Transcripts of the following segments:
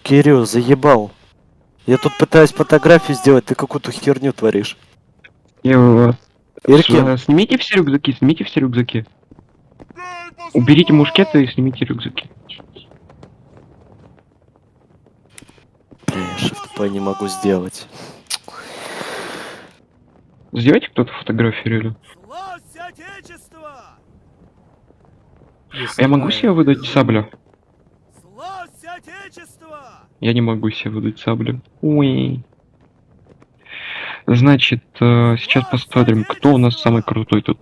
Кирилл, заебал. Я тут пытаюсь фотографию сделать, ты какую-то херню творишь. Иркин, Снимите все рюкзаки, снимите все рюкзаки. Уберите мушкеты и снимите рюкзаки. бля, я shift не могу сделать. Сделайте кто-то фотографию или? Славься Отечество! А я могу себе выдать саблю? Славься Отечество! Я не могу себе выдать саблю. Ой. Значит, сейчас посмотрим, кто у нас самый крутой тут.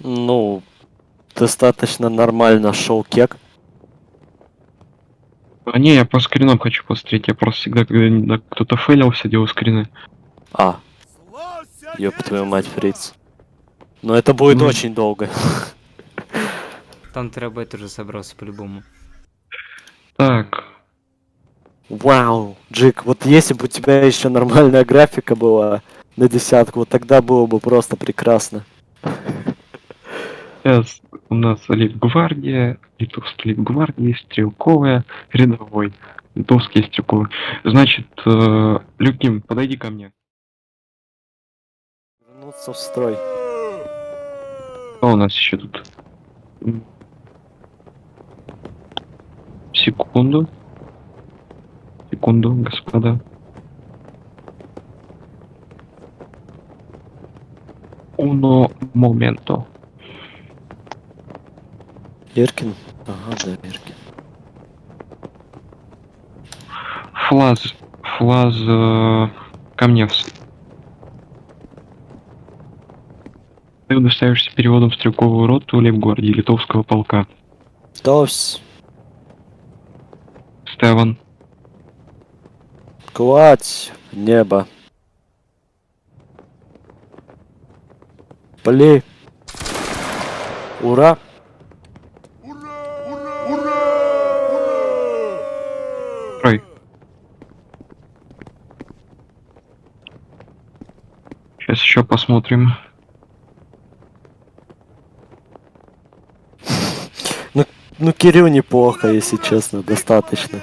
Ну, достаточно нормально шел кек. А не, я по скринам хочу посмотреть. Я просто всегда, когда кто-то фейлился, делал скрины. А, Славься ёб твою мать, Отечество! фриц. Но это будет Ну. очень долго. Там терабайт уже собрался по-любому. Так. Вау, Джик, вот если бы у тебя еще нормальная графика была на десятку, вот тогда было бы просто прекрасно. Сейчас у нас лейб-гвардия, литовский лейб-гвардия, стрелковая, рядовой. Литовский стрелковый. Значит, Люким, подойди ко мне. Вернуться в строй. Что у нас еще тут? Секунду. Секунду, господа. Uno momento. Иркин? Ага, да, Иркин. Флаз, ко мне. Ты удостоишься переводом в стрелковую роту лейб-гвардии литовского полка. Товсь, Стеван. кладь в небо. Пли. Ура! Трой. Сейчас еще посмотрим. Ну, Кирилл неплохо, если честно, достаточно.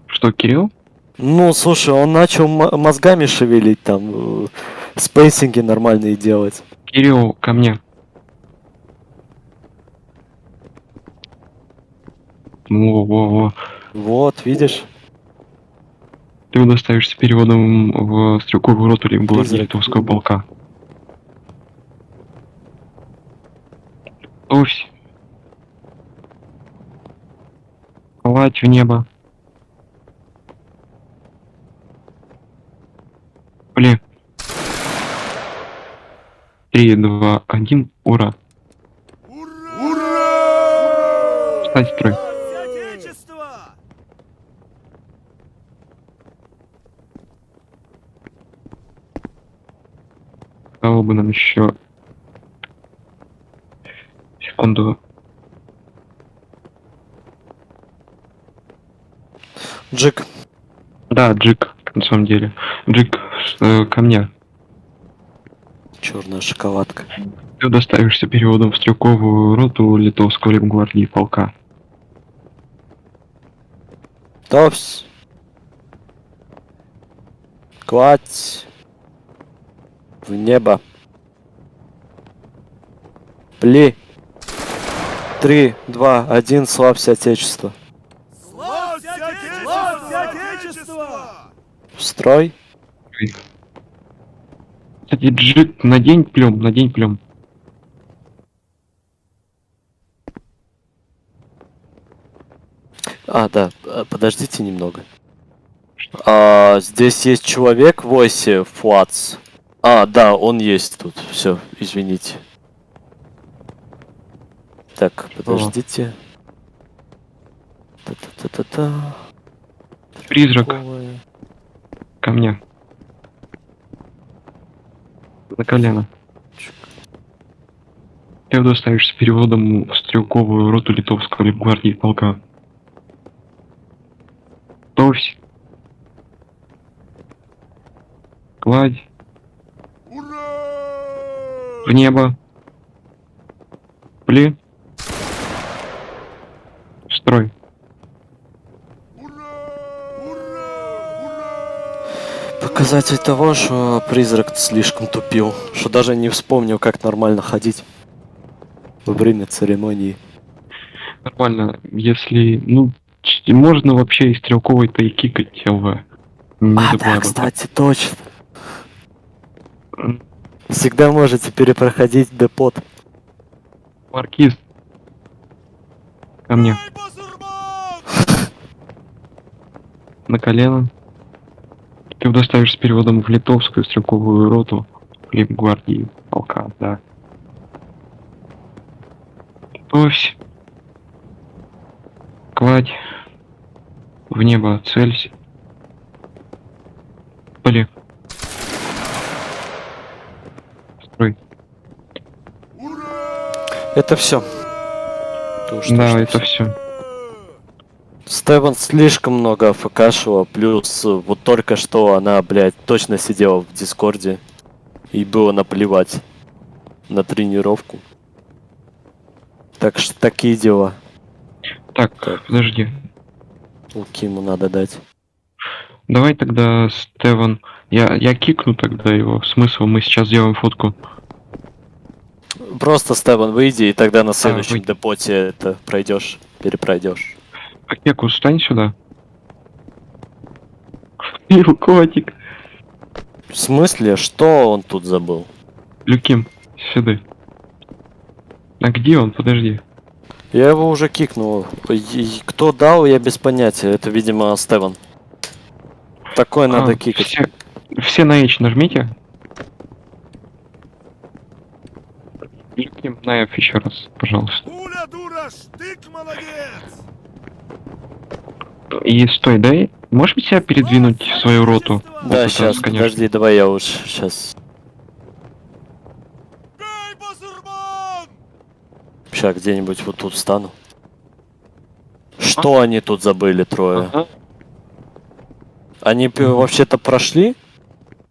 Что, Кирилл? Ну, слушай, он начал мозгами шевелить там, спейсинги нормальные делать. Кирилл, ко мне. Во-во-во. Вот, видишь? Ты удостоишься переводом в стрелковую роту лейб-гвардии Призрак. литовского полка. Товсь. Кладь в небо. Пли. 3, 2, 1, ура. Ура! Встать в строй. Славься Отечество! Стало бы нам еще... Секунду. Джик, Да, Джик, на самом деле. Джик, ко мне. черная шоколадка. Ты удостоишься переводом в стрелковую роту литовского лейб-гвардии полка. Товсь. Кладь в небо. Пли. 3, 2, 1, славься Отечество. Славься Отечество! Славься Отечество! В строй. Кстати, Джик, надень плем. А, да, подождите немного. Здесь есть человек в оси Флац. А, да, он есть тут. Все, извините. Так, подождите. Та-та-та-та-та. Призрак, Стрелковая. ко мне. На колено. Ты удостоишься переводом в стрелковую роту литовского лейб-гвардии полка. Товсь. Кладь. В небо. Пли. Строй. Показатель того, что призрак слишком тупил, что даже не вспомнил, как нормально ходить во время церемонии. Нормально, если, ну, можно вообще и стрелковой-то и кикать ЛВ. Не А, забывай да, об этом. кстати, точно. Всегда можете перепроходить депот. Маркиз. Ко мне. Эй, базурман! На колено. Ты доставишь с переводом в литовскую стрелковую роту гвардии полка, да. Готовься. Кладь. В небо целься. Поли. Строй. Ура! Это все. Да, это все. Стеван слишком много АФКшила, плюс вот только что она, блядь, точно сидела в Дискорде. И было наплевать на тренировку. Так что такие дела. Так, Так. подожди. Луки ему надо дать. Давай тогда, Стеван. Я кикну тогда его. Смысл, мы сейчас сделаем фотку. Просто, Стеван, выйди, и тогда на следующем выйди. депоте это пройдешь, перепройдешь. А Кеку, встань сюда. Ил, котик. В смысле, что он тут забыл? Люким, сюда. А где он? Подожди. Я его уже кикнул. И кто дал, я без понятия. Это, видимо, Стеван. Такое надо кикать. Все на H нажмите. Люким на F еще раз, пожалуйста. Пуля, дура, штык, молодец! И стой, дай. Можешь себя передвинуть в свою роту? Да, Вот это сейчас, конечно. подожди, давай я лучше сейчас. Эй, базурман! Сейчас где-нибудь вот тут встану. Что они тут забыли, трое? Ага. Они вообще-то прошли?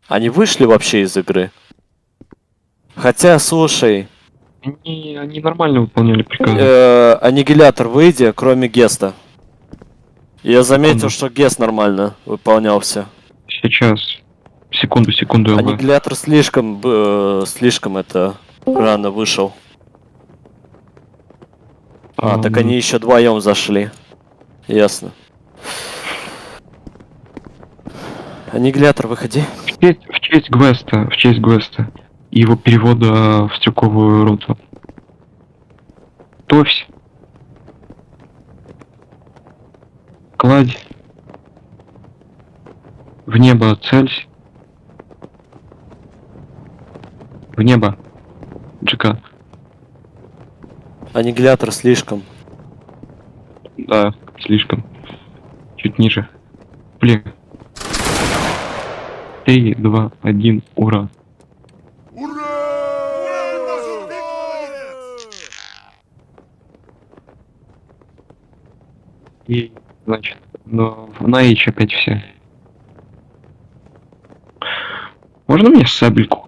Они вышли вообще из игры? Хотя, слушай, Они нормально выполняли приказы. аннигилятор выйди, кроме Геста. Я заметил, Секунду. что Гест нормально выполнялся. Сейчас. Секунду, ЛВ. Аннигилятор слишком это рано вышел. Так они еще вдвоем зашли. Ясно. Аннигилятор, выходи. В честь Гвеста и его перевода в стрелковую роту. Товсь. Кладь. В небо целься. В небо. Джека. Аннигилятор слишком. Да, слишком. Чуть ниже. Блин. 3, 2, 1, ура. Ура! Эй, базурман, молодец! И, значит, но на H опять все. Можно мне сабельку?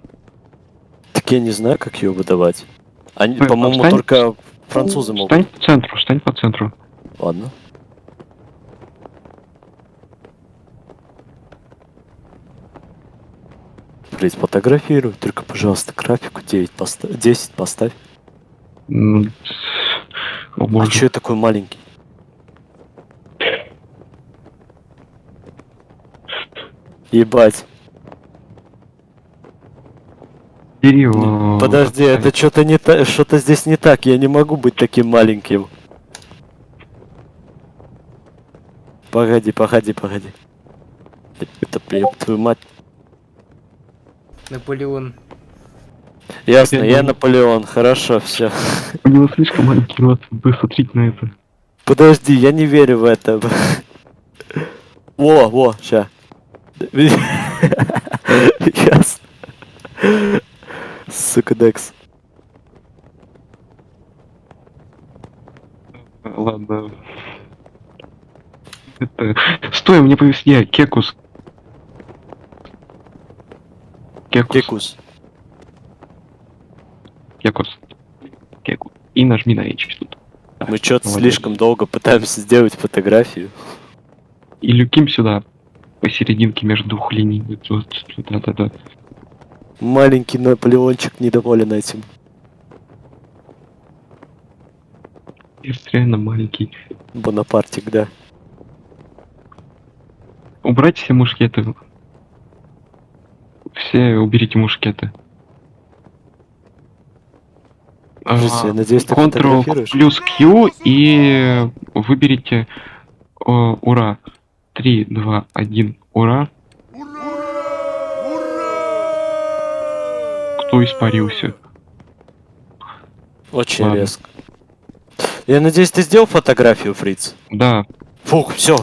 Так я не знаю, как ее выдавать. Они, Ой, по-моему, встань. только французы могут. Встань по центру. Ладно. Блять, фотографируй, только, пожалуйста, графику 10 поставь. О А боже. чё я такой маленький? Ебать. Бери его. Подожди, это что-то не так, что-то здесь не так, я не могу быть таким маленьким. Погоди. Это, ёб твою мать. Наполеон. Ясно, Я я думаю- Наполеон, хорошо, все. У него слишком маленький рот, вы смотрите на это. Подожди, я не верю в это. Во, ща. Ясно. Сука, Декс. Ладно. Это... Стой, мне повезло. Кекус. Кекус. Кекус. И нажми на H тут. Мы что-то Молодец. слишком долго пытаемся сделать фотографию. И Люким сюда. посерединке между двух линий. Вот, да-да-да. Маленький Наполеончик недоволен этим. Реально маленький. Бонапартик, да. Убрать все мушкеты. Все уберите мушкеты. Подожди, я надеюсь, ты Ctrl фотографируешь? плюс Q и выберите ура. 3, 2, 1, ура. Ура! Ура! Кто испарился? Очень Ладно. резко. Я надеюсь, ты сделал фотографию, Фриц? Да, Фух, все.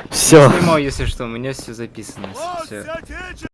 Все. Снимаю, если что, у меня все записано. Слава Все. Отечеству!